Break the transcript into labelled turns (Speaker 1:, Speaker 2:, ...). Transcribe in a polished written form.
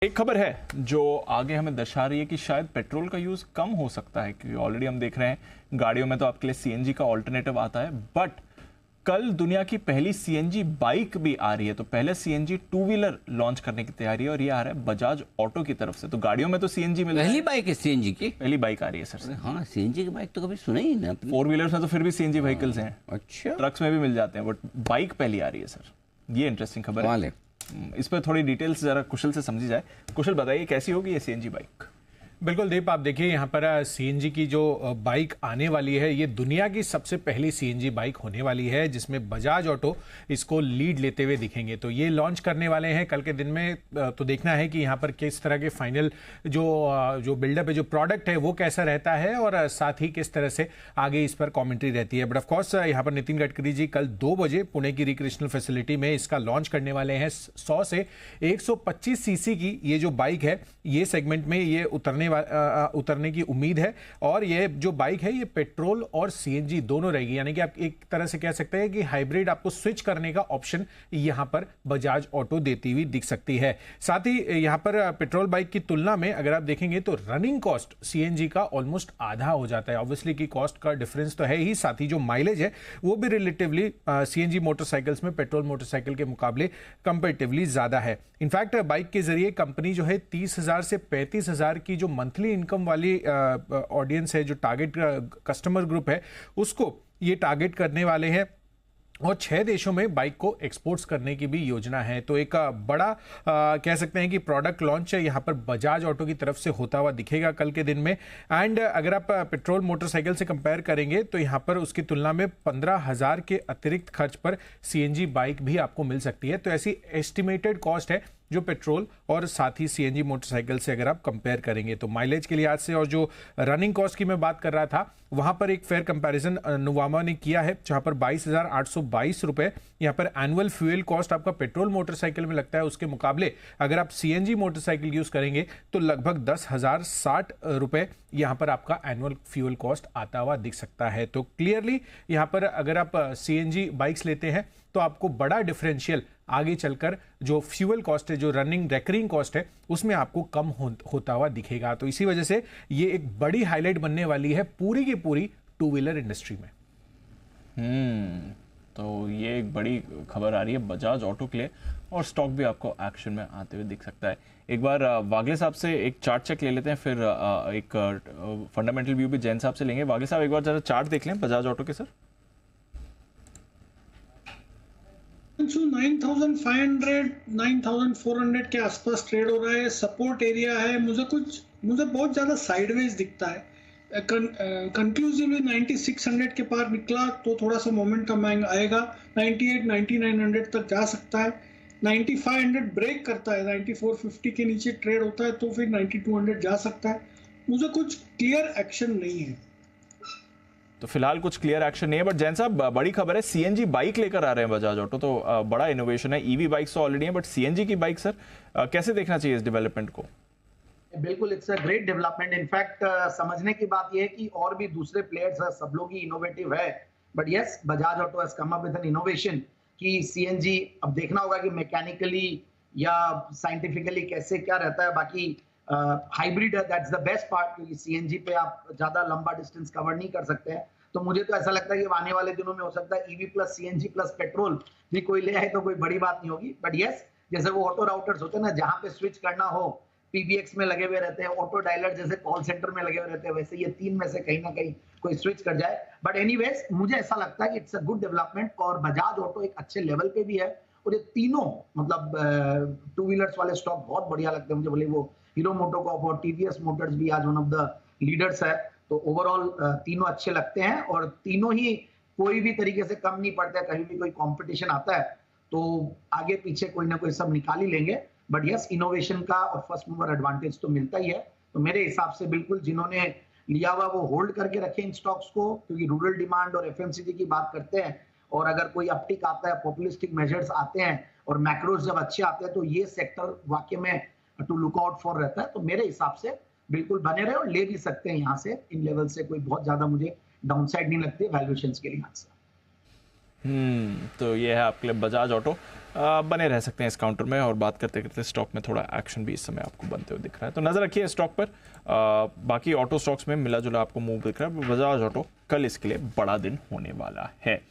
Speaker 1: एक खबर है जो आगे हमें दर्शा रही है कि शायद पेट्रोल का यूज कम हो सकता है, क्योंकि ऑलरेडी हम देख रहे हैं गाड़ियों में तो आपके लिए सीएनजी का ऑल्टरनेटिव आता है। बट कल दुनिया की पहली सीएनजी बाइक भी आ रही है, तो पहले सीएनजी टू व्हीलर लॉन्च करने की तैयारी है और ये आ रहा है बजाज ऑटो की तरफ से। तो गाड़ियों में तो सीएनजी मिल रहा है,
Speaker 2: पहली बाइक है सीएनजी की।
Speaker 1: पहली बाइक आ रही है सर।
Speaker 2: हाँ, सीएनजी की बाइक तो कभी सुना ही ना।
Speaker 1: फोर व्हीलर्स में तो फिर भी सीएनजी व्हीकल्स हैं,
Speaker 2: अच्छा,
Speaker 1: ट्रक्स में भी मिल जाते हैं, बट बाइक पहली आ रही है सर। ये इंटरेस्टिंग खबर है। इस पर थोड़ी डिटेल्स जरा कुशल से समझी जाए। कुशल बताइए कैसी होगी ये सीएनजी बाइक?
Speaker 3: बिल्कुल दीप, आप देखिए यहाँ पर सीएनजी की जो बाइक आने वाली है, ये दुनिया की सबसे पहली सीएनजी बाइक होने वाली है, जिसमें बजाज ऑटो इसको लीड लेते हुए दिखेंगे। तो ये लॉन्च करने वाले हैं कल के दिन में। तो देखना है कि यहाँ पर किस तरह के फाइनल जो बिल्डअप है, जो प्रोडक्ट है, वो कैसा रहता है और साथ ही किस तरह से आगे इस पर कॉमेंट्री रहती है। बट ऑफकोर्स यहाँ पर नितिन गडकरी जी कल 2 बजे पुणे की रिक्रिएशनल फैसिलिटी में इसका लॉन्च करने वाले हैं। 100 से 125 सीसी की ये जो बाइक है, ये सेगमेंट में ये उतरने की उम्मीद है। और ये जो बाइक है, ये पेट्रोल और सीएनजी दोनों रहेगी, यानी कि आप एक तरह से कह सकते हैं कि हाइब्रिड आपको स्विच करने का ऑप्शन यहां पर बजाज ऑटो देती हुई दिख सकती है। साथ ही यहां पर पेट्रोल बाइक की तुलना में अगर आप देखेंगे तो रनिंग कॉस्ट सीएनजी का ऑलमोस्ट आधा हो जाता है। ऑब्वियसली की कॉस्ट का डिफरेंस तो है ही, साथ ही जो माइलेज है वो भी रिलेटिवली सीएनजी मोटरसाइकिल्स में पेट्रोल मोटरसाइकिल के मुकाबले कंपैरेटिवली ज्यादा है। इनफैक्ट बाइक के जरिए कंपनी जो है 30,000 से 35,000 की जो मंथली इनकम वाली ऑडियंस है, जो टारगेट कस्टमर ग्रुप है, उसको ये टारगेट करने वाले हैं। और 6 देशों में बाइक को एक्सपोर्ट्स करने की भी योजना है। तो एक बड़ा कह सकते हैं कि प्रोडक्ट लॉन्च यहाँ पर बजाज ऑटो की तरफ से होता हुआ दिखेगा कल के दिन में। एंड अगर आप पेट्रोल मोटरसाइकिल से कंपेयर करेंगे तो यहाँ पर उसकी तुलना में 15,000 के अतिरिक्त खर्च पर सीएनजी बाइक भी आपको मिल सकती है। तो ऐसी एस्टिमेटेड कॉस्ट है जो पेट्रोल और साथ ही सीएनजी मोटरसाइकिल से अगर आप कंपेयर करेंगे। तो माइलेज के लिहाज से और जो रनिंग कॉस्ट की मैं बात कर रहा था, वहां पर एक फेयर कंपैरिजन नुवामा ने किया है, जहां पर 22,822 रुपए यहाँ पर एनुअल फ्यूल कॉस्ट आपका पेट्रोल मोटरसाइकिल में लगता है। उसके मुकाबले अगर आप सीएनजी मोटरसाइकिल यूज करेंगे तो लगभग 10,060 रुपए यहाँ पर आपका एनुअल फ्यूल कॉस्ट आता हुआ दिख सकता है। तो क्लियरली यहाँ पर अगर आप सीएनजी बाइक्स लेते हैं तो आपको बड़ा डिफरेंशियल आगे चलकर जो फ्यूल कॉस्ट है, जो रनिंग रेकरिंग कॉस्ट है, उसमें आपको कम होता हुआ दिखेगा। तो इसी वजह से ये एक बड़ी हाईलाइट बनने वाली है पूरी की पूरी टू व्हीलर इंडस्ट्री में।
Speaker 1: तो ये एक बड़ी खबर आ रही है बजाज ऑटो के लिए, और स्टॉक भी आपको एक्शन में आते हुए दिख सकता है। एक बार वागले साहब से एक चार्ट चेक ले लेते हैं, फिर एक फंडामेंटल व्यू भी जैन साहब से लेंगे। वागले साहब एक बार जरा चार्ट देख लें बजाज ऑटो के सर।
Speaker 4: 9,500 9,400 के आसपास ट्रेड हो रहा है। सपोर्ट एरिया है, मुझे बहुत ज्यादा साइडवेज दिखता है। कंक्लूसिवली 9,600 के पार निकला तो थोड़ा सा मोमेंटम आएगा, 98 9,900 तक जा सकता है। 9,500 ब्रेक करता है, 9,450 के नीचे ट्रेड होता है तो फिर 9,200 जा सकता है। मुझे कुछ क्लियर एक्शन नहीं है।
Speaker 1: तो फिलहाल कुछ क्लियर एक्शन नहीं है। बट जैन साहब, बड़ी खबर है, सीएनजी बाइक लेकर आ रहे हैं बजाज ऑटो, तो बड़ा इनोवेशन है। ईवी बाइक्स तो ऑलरेडी है, बट सीएनजी की बाइक सर कैसे देखना चाहिए इस डेवलपमेंट को?
Speaker 5: बिल्कुल, it's a great development. In fact समझने की बात यह है कि और भी दूसरे प्लेयर्स हैं, सब लोग ही इनोवेटिव है, but yes, Bajaj auto has come up with N innovation कि सीएनजी अब देखना होगा कि मैकेनिकली या साइंटिफिकली कैसे क्या रहता है। बाकी हाइब्रिड है, दैट्स द बेस्ट पार्ट, क्योंकि सीएनजी पे आप ज्यादा लंबा डिस्टेंस कवर नहीं कर सकते हैं। तो मुझे तो ऐसा लगता है कि आने वाले दिनों में हो सकता है EV plus CNG plus petrol भी कोई ले आए तो कोई बड़ी बात नहीं होगी। बट यस, जैसे वो ऑटो राउटर्स होते हैं ना, जहां पे स्विच करना हो पीबीएक्स में लगे हुए रहते हैं, ऑटो डायलर जैसे कॉल सेंटर में लगे हुए रहते हैं, वैसे ये 3 में से कहीं ना कहीं कोई स्विच कर जाए। बट एनीवेज, मुझे ऐसा लगता है कि इट्स अ गुड डेवलपमेंट और बजाज ऑटो एक अच्छे लेवल पे भी है। और ये तीनों मतलब टू व्हीलर्स वाले स्टॉक बहुत बढ़िया लगते हैं मुझे, भले वो हीरो मोटोकॉर्प और टीवीएस मोटर्स भी आज वन ऑफ द लीडर्स है। तो ओवरऑल तीनों अच्छे लगते हैं और तीनों ही कोई भी तरीके से कम नहीं पड़ते। कहीं भी कोई कंपटीशन आता है तो आगे पीछे कोई ना कोई सब निकाल ही लेंगे। बट यस, इनोवेशन का और फर्स्ट मूवर एडवांटेज तो मिलता ही है। तो मेरे हिसाब से बिल्कुल जिन्होंने लिया हुआ वो होल्ड करके रखे इन स्टॉक्स को, क्योंकि रूरल डिमांड और एफएमसीजी की बात करते हैं, और अगर कोई अपटिक आता है, पॉपुलिस्टिक मेजर्स आते हैं और मैक्रोज जब अच्छे आते हैं तो ये सेक्टर वाकई में टू लुक आउट फॉर रहता है। तो मेरे हिसाब से बिल्कुल बने रहे और ले भी सकते हैं यहाँ से। इन लेवल से कोई बहुत ज्यादा मुझे डाउनसाइड नहीं लगती वैल्यूएशंस के लिहाज से।
Speaker 1: तो ये है आपके लिए बजाज ऑटो। बने रह सकते हैं इस काउंटर में, और बात करते करते स्टॉक में थोड़ा एक्शन भी इस समय आपको बनते हुए दिख रहा है, तो नजर रखिए स्टॉक पर। बाकी ऑटो स्टॉक्स में मिला जुला आपको मूव दिख रहा है। बजाज ऑटो कल इसके लिए बड़ा दिन होने वाला है।